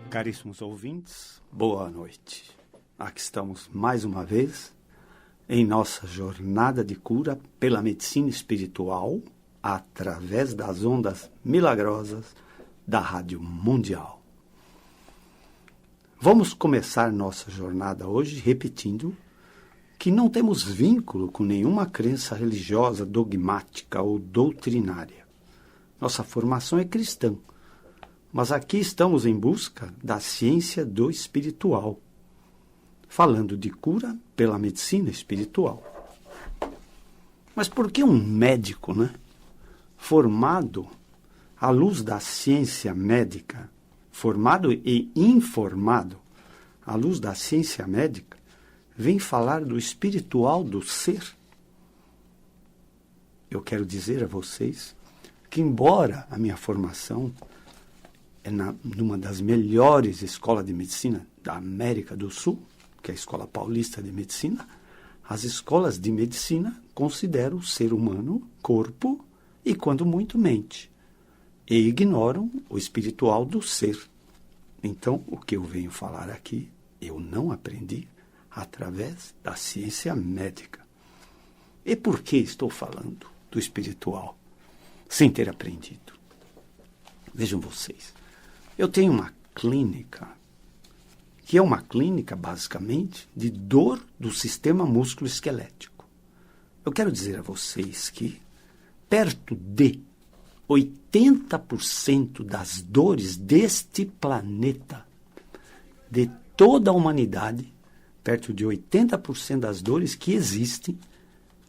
Caríssimos ouvintes, boa noite. Aqui estamos mais uma vez em nossa jornada de cura pela medicina espiritual através das ondas milagrosas da Rádio Mundial. Vamos começar nossa jornada hoje repetindo que não temos vínculo com nenhuma crença religiosa, dogmática ou doutrinária. Nossa formação é cristã. Mas aqui estamos em busca da ciência do espiritual, falando de cura pela medicina espiritual. Mas por que um médico, formado à luz da ciência médica, formado e informado à luz da ciência médica, vem falar do espiritual do ser? Eu quero dizer a vocês que, embora a minha formação numa das melhores escolas de medicina da América do Sul, que é a Escola Paulista de Medicina, as escolas de medicina consideram o ser humano corpo e, quando muito, mente, e ignoram o espiritual do ser. Então, o que eu venho falar aqui, eu não aprendi através da ciência médica. E por que estou falando do espiritual sem ter aprendido? Vejam vocês. Eu tenho uma clínica, que é uma clínica, basicamente, de dor do sistema músculo-esquelético. Eu quero dizer a vocês que perto de 80% das dores deste planeta, de toda a humanidade, perto de 80% das dores que existem,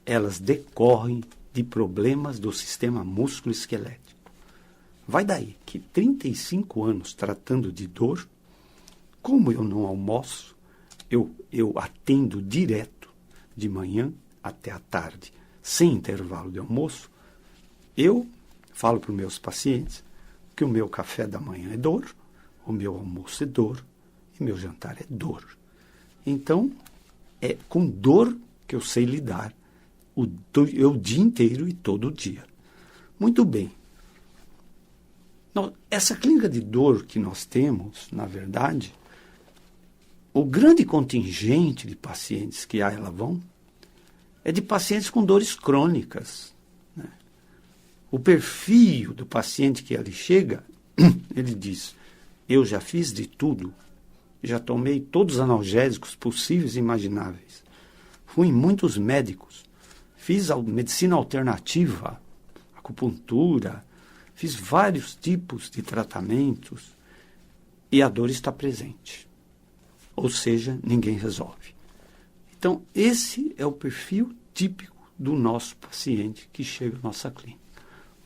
elas decorrem de problemas do sistema músculo-esquelético. Vai daí que 35 anos tratando de dor, como eu não almoço, eu atendo direto de manhã até à tarde, sem intervalo de almoço. Eu falo para os meus pacientes que o meu café da manhã é dor, o meu almoço é dor e meu jantar é dor. Então, é com dor que eu sei lidar o dia inteiro e todo dia. Muito bem. Essa clínica de dor que nós temos, na verdade, o grande contingente de pacientes que a ela vão é de pacientes com dores crônicas. O perfil do paciente que ali chega, ele diz: eu já fiz de tudo, já tomei todos os analgésicos possíveis e imagináveis, fui em muitos médicos, fiz a medicina alternativa, acupuntura, fiz vários tipos de tratamentos e a dor está presente. Ou seja, ninguém resolve. Então, esse é o perfil típico do nosso paciente que chega à nossa clínica.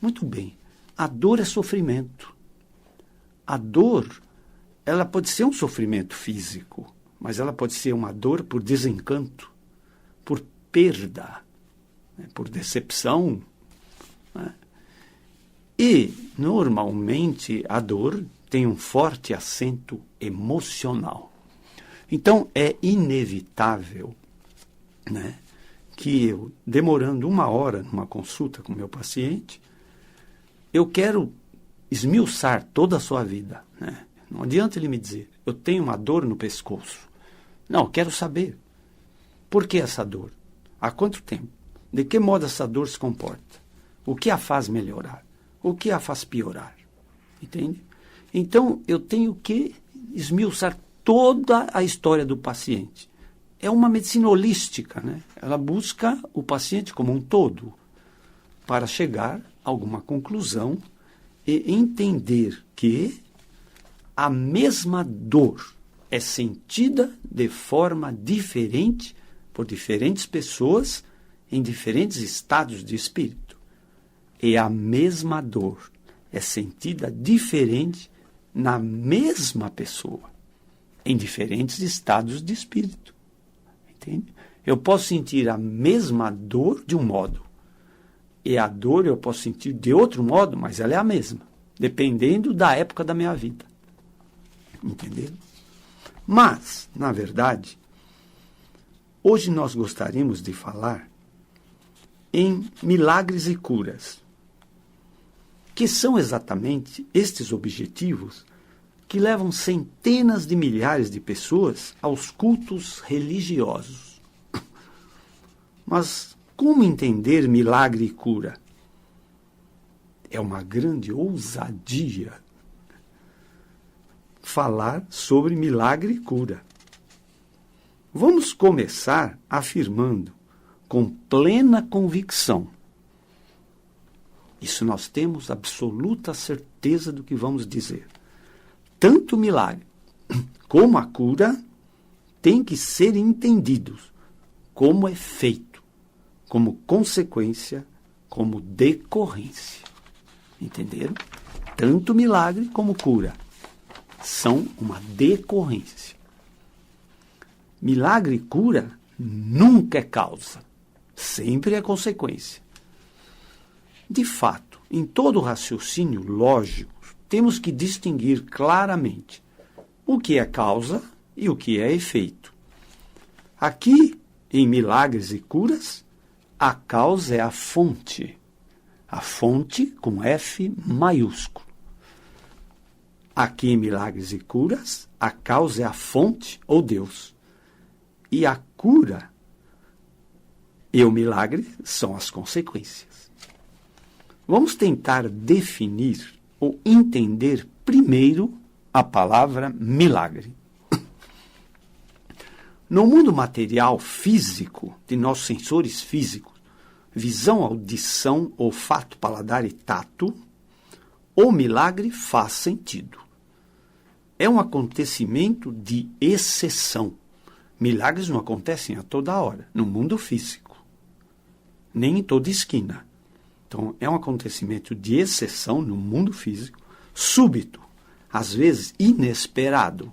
Muito bem, a dor é sofrimento. A dor, ela pode ser um sofrimento físico, mas ela pode ser uma dor por desencanto, por perda, por decepção, E, normalmente, a dor tem um forte acento emocional. Então, é inevitável, que eu, demorando 1 hora numa consulta com o meu paciente, eu quero esmiuçar toda a sua vida. Não adianta ele me dizer, eu tenho uma dor no pescoço. Não, eu quero saber. Por que essa dor? Há quanto tempo? De que modo essa dor se comporta? O que a faz melhorar? O que a faz piorar? Entende? Então, eu tenho que esmiuçar toda a história do paciente. É uma medicina holística, Ela busca o paciente como um todo para chegar a alguma conclusão e entender que a mesma dor é sentida de forma diferente por diferentes pessoas em diferentes estados de espírito. E a mesma dor é sentida diferente na mesma pessoa, em diferentes estados de espírito. Entende? Eu posso sentir a mesma dor de um modo, e a dor eu posso sentir de outro modo, mas ela é a mesma, dependendo da época da minha vida. Entendeu? Mas, na verdade, hoje nós gostaríamos de falar em milagres e curas, que são exatamente estes objetivos que levam centenas de milhares de pessoas aos cultos religiosos. Mas como entender milagre e cura? É uma grande ousadia falar sobre milagre e cura. Vamos começar afirmando com plena convicção. Isso nós temos absoluta certeza do que vamos dizer. Tanto o milagre como a cura têm que ser entendidos como efeito, como consequência, como decorrência. Entenderam? Tanto milagre como cura são uma decorrência. Milagre e cura nunca é causa, sempre é consequência. De fato, em todo raciocínio lógico, temos que distinguir claramente o que é causa e o que é efeito. Aqui, em milagres e curas, a causa é a fonte com F maiúsculo. Aqui em milagres e curas, a causa é a fonte ou Deus. E a cura e o milagre são as consequências. Vamos tentar definir ou entender primeiro a palavra milagre. No mundo material físico, de nossos sensores físicos, visão, audição, olfato, paladar e tato, o milagre faz sentido. É um acontecimento de exceção. Milagres não acontecem a toda hora, no mundo físico, nem em toda esquina. Então, é um acontecimento de exceção no mundo físico, súbito, às vezes inesperado,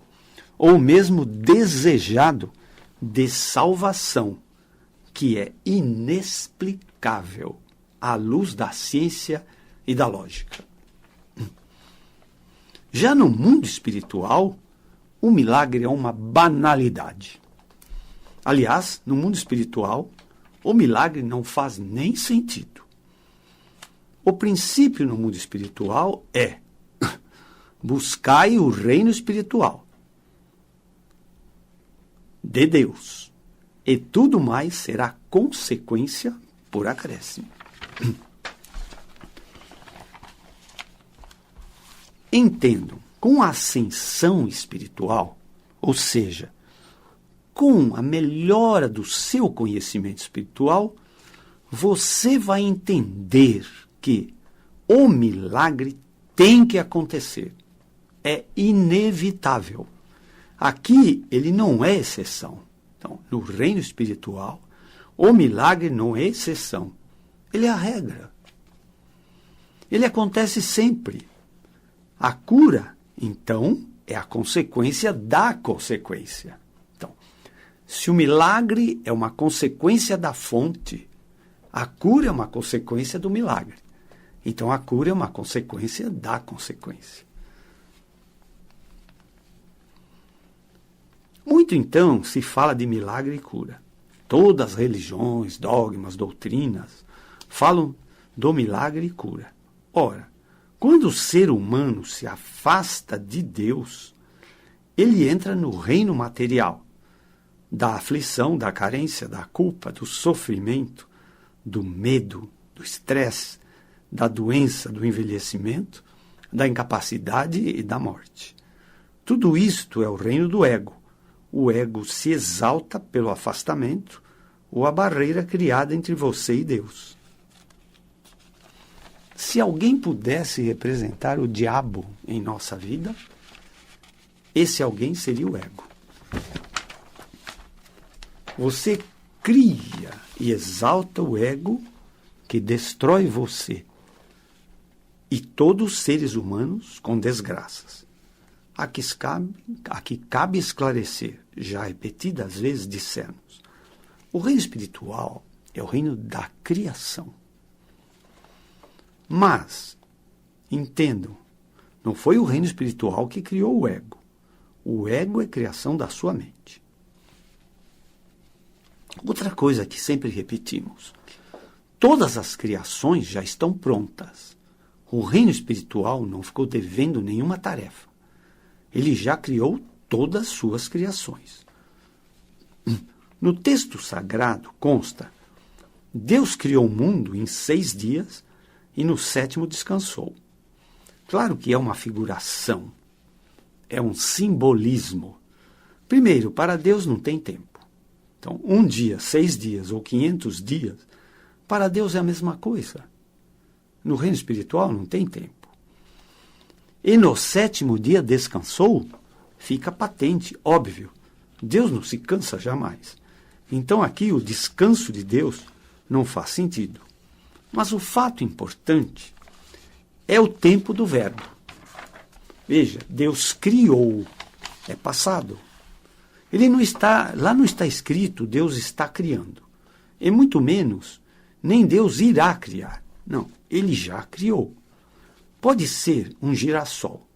ou mesmo desejado, de salvação, que é inexplicável à luz da ciência e da lógica. Já no mundo espiritual, o milagre é uma banalidade. Aliás, no mundo espiritual, o milagre não faz nem sentido. O princípio no mundo espiritual é buscai o reino espiritual de Deus, e tudo mais será consequência por acréscimo. Entendam, com a ascensão espiritual, ou seja, com a melhora do seu conhecimento espiritual, você vai entender que o milagre tem que acontecer. É inevitável. Aqui ele não é exceção. Então, no reino espiritual, o milagre não é exceção. Ele é a regra. Ele acontece sempre. A cura, então, é a consequência da consequência. Então, se o milagre é uma consequência da fonte, a cura é uma consequência do milagre. Então, a cura é uma consequência da consequência. Muito, então, se fala de milagre e cura. Todas as religiões, dogmas, doutrinas falam do milagre e cura. Ora, quando o ser humano se afasta de Deus, ele entra no reino material, da aflição, da carência, da culpa, do sofrimento, do medo, do estresse, da doença, do envelhecimento, da incapacidade e da morte. Tudo isto é o reino do ego. O ego se exalta pelo afastamento ou a barreira criada entre você e Deus. Se alguém pudesse representar o diabo em nossa vida, esse alguém seria o ego. Você cria e exalta o ego que destrói você e todos os seres humanos com desgraças. Aqui cabe esclarecer, já repetidas vezes dissemos, o reino espiritual é o reino da criação. Mas, entendam, não foi o reino espiritual que criou o ego. O ego é criação da sua mente. Outra coisa que sempre repetimos, todas as criações já estão prontas. O reino espiritual não ficou devendo nenhuma tarefa. Ele já criou todas as suas criações. No texto sagrado consta: Deus criou o mundo em 6 dias e no 7º descansou. Claro que é uma figuração, é um simbolismo. Primeiro, para Deus não tem tempo. Então, 1 dia, 6 dias ou 500 dias, para Deus é a mesma coisa. No reino espiritual não tem tempo. E no 7º dia descansou, fica patente, óbvio. Deus não se cansa jamais. Então aqui o descanso de Deus não faz sentido. Mas o fato importante é o tempo do verbo. Veja, Deus criou, é passado. Lá não está escrito Deus está criando. E muito menos, nem Deus irá criar. Não, ele já criou. Pode ser um girassol,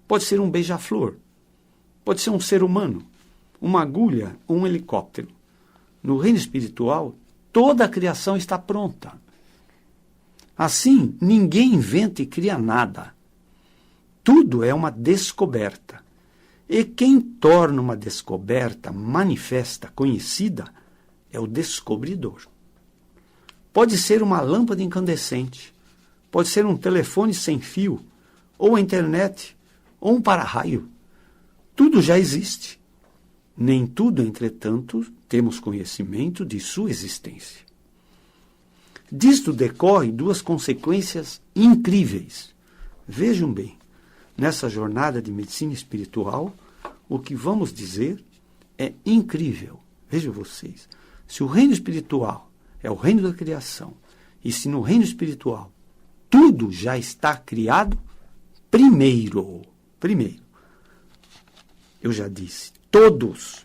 pode ser um beija-flor, pode ser um ser humano, uma agulha ou um helicóptero. No reino espiritual, toda a criação está pronta. Assim, ninguém inventa e cria nada. Tudo é uma descoberta. E quem torna uma descoberta manifesta, conhecida, é o descobridor. Pode ser uma lâmpada incandescente, pode ser um telefone sem fio, ou a internet, ou um para-raio. Tudo já existe. Nem tudo, entretanto, temos conhecimento de sua existência. Disto decorrem 2 consequências incríveis. Vejam bem, nessa jornada de medicina espiritual, o que vamos dizer é incrível. Vejam vocês, se o reino espiritual é o reino da criação, e se no reino espiritual tudo já está criado, primeiro,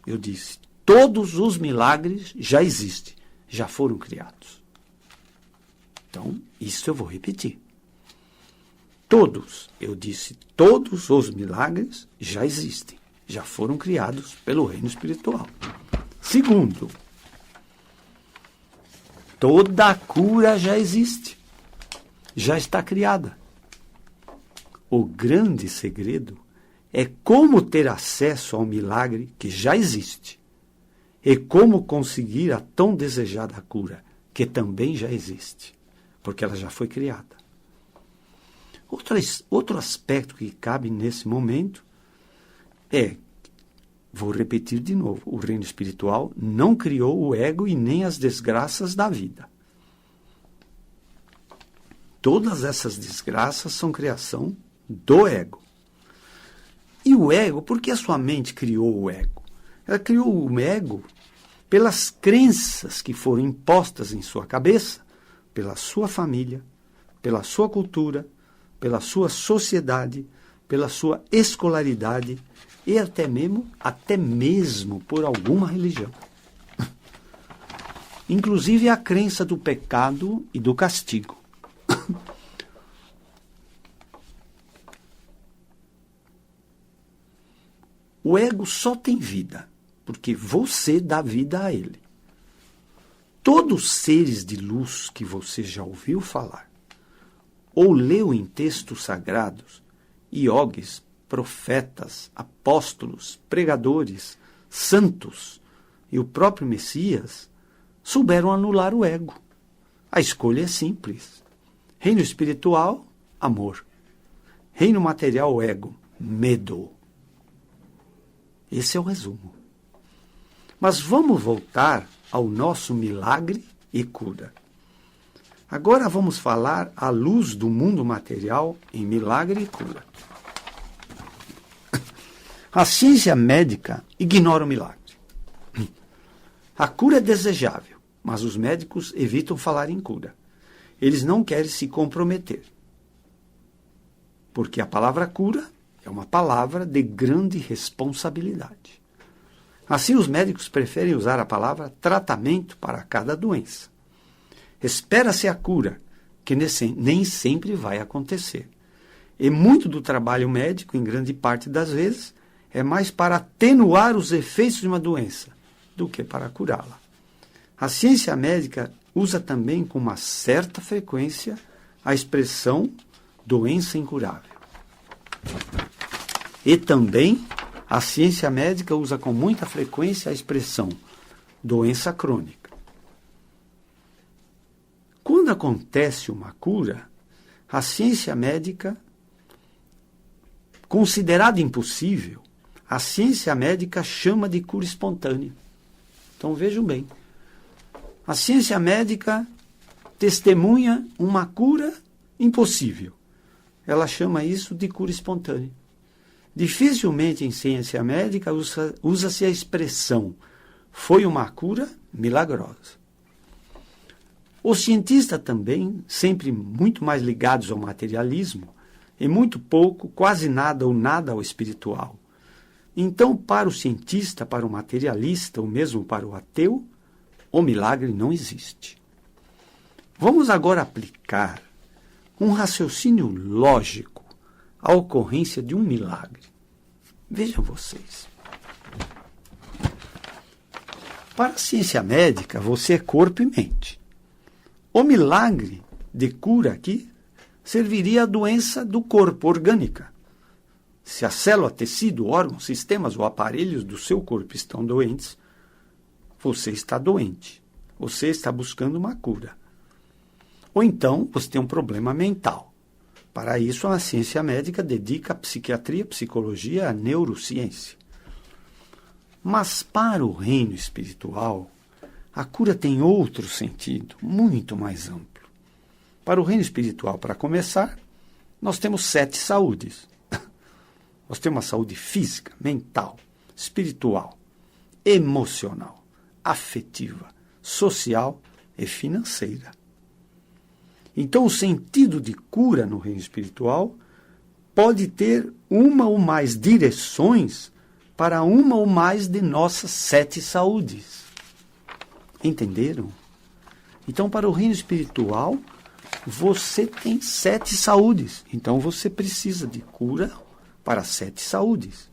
eu disse, todos os milagres já existem, já foram criados. Então, isso eu vou repetir. Todos os milagres já existem, já foram criados pelo reino espiritual. Segundo, toda a cura já existe, já está criada. O grande segredo é como ter acesso ao milagre que já existe e como conseguir a tão desejada cura, que também já existe, porque ela já foi criada. Outro aspecto que cabe nesse momento é, vou repetir de novo, o reino espiritual não criou o ego e nem as desgraças da vida. Todas essas desgraças são criação do ego. E o ego, por que a sua mente criou o ego? Ela criou o ego pelas crenças que foram impostas em sua cabeça, pela sua família, pela sua cultura, pela sua sociedade, pela sua escolaridade e até mesmo por alguma religião. Inclusive a crença do pecado e do castigo. O ego só tem vida porque você dá vida a ele. Todos os seres de luz que você já ouviu falar ou leu em textos sagrados, iogues, profetas, apóstolos, pregadores, santos e o próprio Messias, souberam anular o ego. A escolha é simples. Reino espiritual, amor. Reino material, ego, medo. Esse é o resumo. Mas vamos voltar ao nosso milagre e cura. Agora vamos falar à luz do mundo material em milagre e cura. A ciência médica ignora o milagre. A cura é desejável, mas os médicos evitam falar em cura. Eles não querem se comprometer. Porque a palavra cura é uma palavra de grande responsabilidade. Assim, os médicos preferem usar a palavra tratamento para cada doença. Espera-se a cura, que nem sempre vai acontecer. E muito do trabalho médico, em grande parte das vezes, é mais para atenuar os efeitos de uma doença do que para curá-la. A ciência médica usa também com uma certa frequência a expressão doença incurável. E também a ciência médica usa com muita frequência a expressão doença crônica. Quando acontece uma cura, a ciência médica, considerada impossível, a ciência médica chama de cura espontânea. Então vejam bem, a ciência médica testemunha uma cura impossível. Ela chama isso de cura espontânea. Dificilmente em ciência médica usa-se a expressão foi uma cura milagrosa. Os cientistas também, sempre muito mais ligados ao materialismo, e muito pouco, quase nada ou nada ao espiritual. Então, para o cientista, para o materialista, ou mesmo para o ateu, o milagre não existe. Vamos agora aplicar um raciocínio lógico à ocorrência de um milagre. Vejam vocês. Para a ciência médica, você é corpo e mente. O milagre de cura aqui serviria à doença do corpo, orgânica. Se a célula, tecido, órgãos, sistemas ou aparelhos do seu corpo estão doentes, você está doente. Você está buscando uma cura. Ou então, você tem um problema mental. Para isso, a ciência médica dedica a psiquiatria, a psicologia, a neurociência. Mas para o reino espiritual, a cura tem outro sentido, muito mais amplo. Para o reino espiritual, para começar, nós temos 7 saúdes. Nós temos a saúde física, mental, espiritual, emocional, afetiva, social e financeira. Então, o sentido de cura no reino espiritual pode ter uma ou mais direções para uma ou mais de nossas 7 saúdes. Entenderam? Então, para o reino espiritual, você tem 7 saúdes. Então, você precisa de cura para 7 saúdes.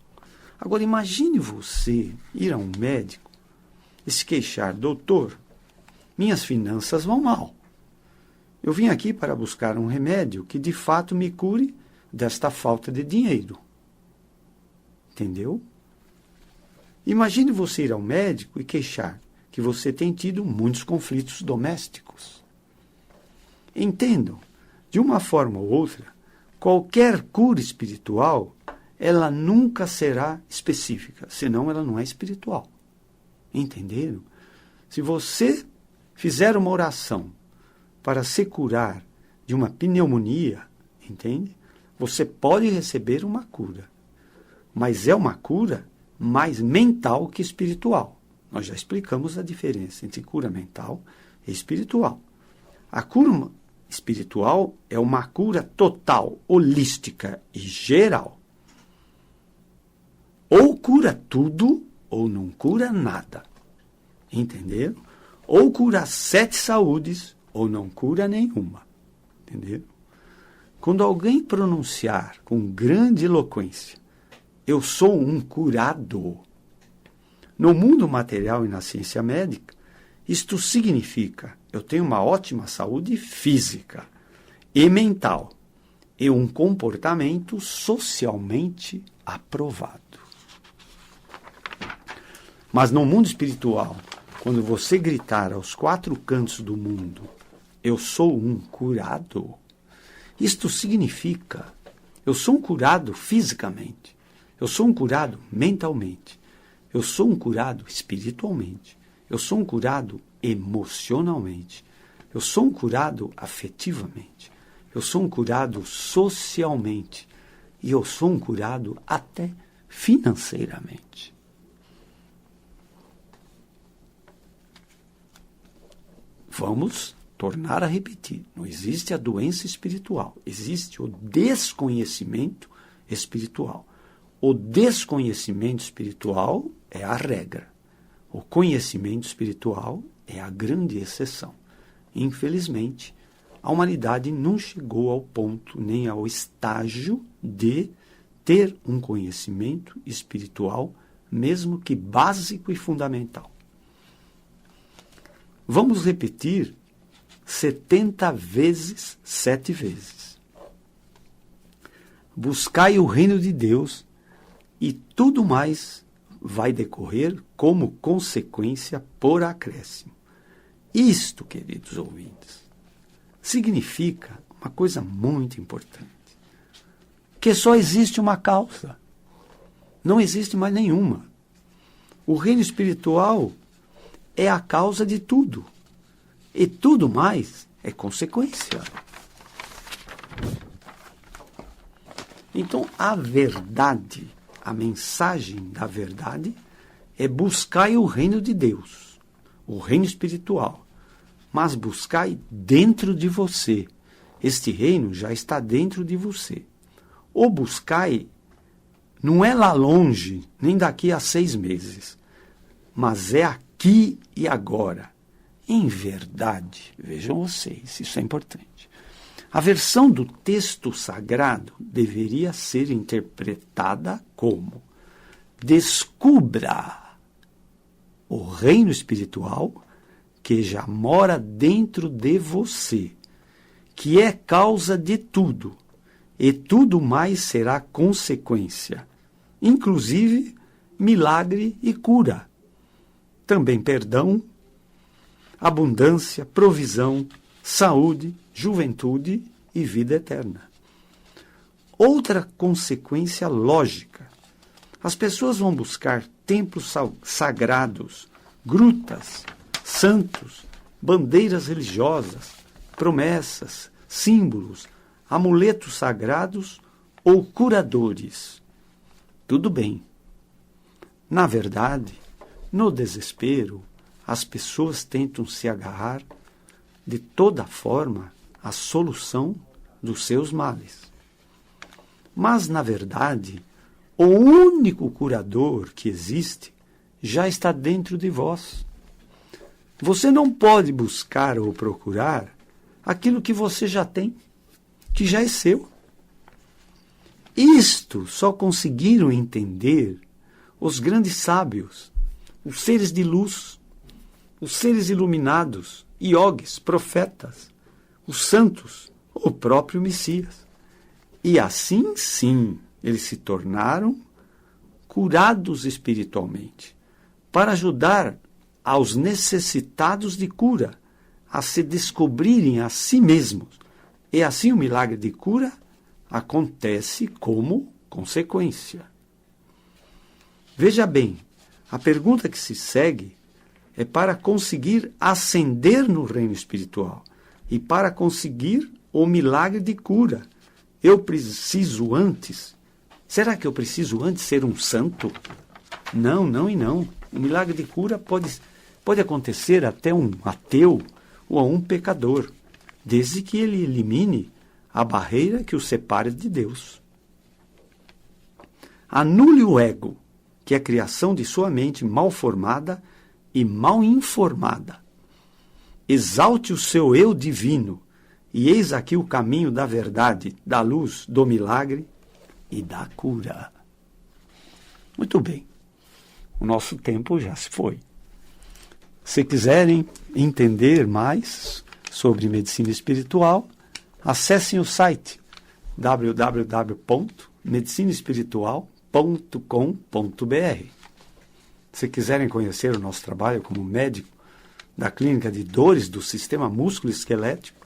Agora, imagine você ir a um médico e se queixar: doutor, minhas finanças vão mal. Eu vim aqui para buscar um remédio que de fato me cure desta falta de dinheiro. Entendeu? Imagine você ir ao médico e queixar que você tem tido muitos conflitos domésticos. Entendam, de uma forma ou outra, qualquer cura espiritual, ela nunca será específica, senão ela não é espiritual. Entenderam? Se você fizer uma oração para se curar de uma pneumonia, entende? Você pode receber uma cura, mas é uma cura mais mental que espiritual. Nós já explicamos a diferença entre cura mental e espiritual. A cura espiritual é uma cura total, holística e geral. Ou cura tudo, ou não cura nada. Entenderam? Ou cura 7 saúdes, ou não cura nenhuma. Entenderam? Quando alguém pronunciar com grande eloquência: eu sou um curador. No mundo material e na ciência médica, isto significa: eu tenho uma ótima saúde física e mental e um comportamento socialmente aprovado. Mas no mundo espiritual, quando você gritar aos 4 cantos do mundo: eu sou um curador, isto significa: eu sou um curado fisicamente, eu sou um curado mentalmente, eu sou um curado espiritualmente, eu sou um curado emocionalmente, eu sou um curado afetivamente, eu sou um curado socialmente e eu sou um curado até financeiramente. Vamos tornar a repetir. Não existe a doença espiritual. Existe o desconhecimento espiritual. O desconhecimento espiritual é a regra. O conhecimento espiritual é a grande exceção. Infelizmente, a humanidade não chegou ao ponto nem ao estágio de ter um conhecimento espiritual, mesmo que básico e fundamental. Vamos repetir 70 vezes, 7 vezes. Buscai o reino de Deus, e tudo mais vai decorrer como consequência por acréscimo. Isto, queridos ouvintes, significa uma coisa muito importante, que só existe uma causa, não existe mais nenhuma. O reino espiritual é a causa de tudo, e tudo mais é consequência. Então, a verdade, a mensagem da verdade é buscai o reino de Deus, o reino espiritual, mas buscai dentro de você. Este reino já está dentro de você. O buscai não é lá longe, nem daqui a 6 meses, mas é aqui e agora. Em verdade, vejam vocês, isso é importante. A versão do texto sagrado deveria ser interpretada como: descubra o reino espiritual que já mora dentro de você, que é causa de tudo, e tudo mais será consequência, inclusive milagre e cura. Também perdão, abundância, provisão, saúde, juventude e vida eterna. Outra consequência lógica: as pessoas vão buscar templos sagrados, grutas, santos, bandeiras religiosas, promessas, símbolos, amuletos sagrados ou curadores. Tudo bem. Na verdade, no desespero, as pessoas tentam se agarrar de toda forma à solução dos seus males. Mas, na verdade, o único curador que existe já está dentro de vós. Você não pode buscar ou procurar aquilo que você já tem, que já é seu. Isto só conseguiram entender os grandes sábios, os seres de luz, os seres iluminados, iogues, profetas, os santos, o próprio Messias. E assim sim, eles se tornaram curados espiritualmente, para ajudar aos necessitados de cura a se descobrirem a si mesmos. E assim o milagre de cura acontece como consequência. Veja bem, a pergunta que se segue é para conseguir ascender no reino espiritual e para conseguir o milagre de cura. Eu preciso antes... Será que eu preciso antes ser um santo? Não, não e não. O milagre de cura pode acontecer até um ateu ou a um pecador, desde que ele elimine a barreira que o separe de Deus. Anule o ego, que é a criação de sua mente mal formada e mal informada. Exalte o seu eu divino, e eis aqui o caminho da verdade, da luz, do milagre e da cura. Muito bem, o nosso tempo já se foi. Se quiserem entender mais sobre medicina espiritual, acessem o site www.medicinaespiritual.com.br. Se quiserem conhecer o nosso trabalho como médico da Clínica de Dores do Sistema Músculo-Esquelético,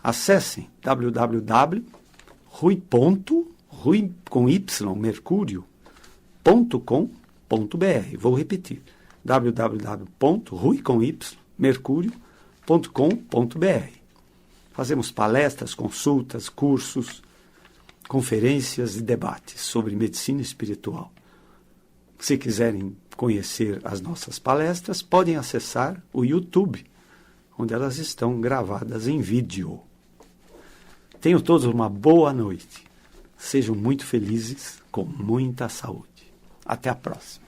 acessem www.ruimercurio.com.br. Vou repetir, www.ruimercurio.com.br. Fazemos palestras, consultas, cursos, conferências e debates sobre medicina espiritual. Se quiserem conhecer as nossas palestras, podem acessar o YouTube, onde elas estão gravadas em vídeo. Tenham todos uma boa noite. Sejam muito felizes, com muita saúde. Até a próxima.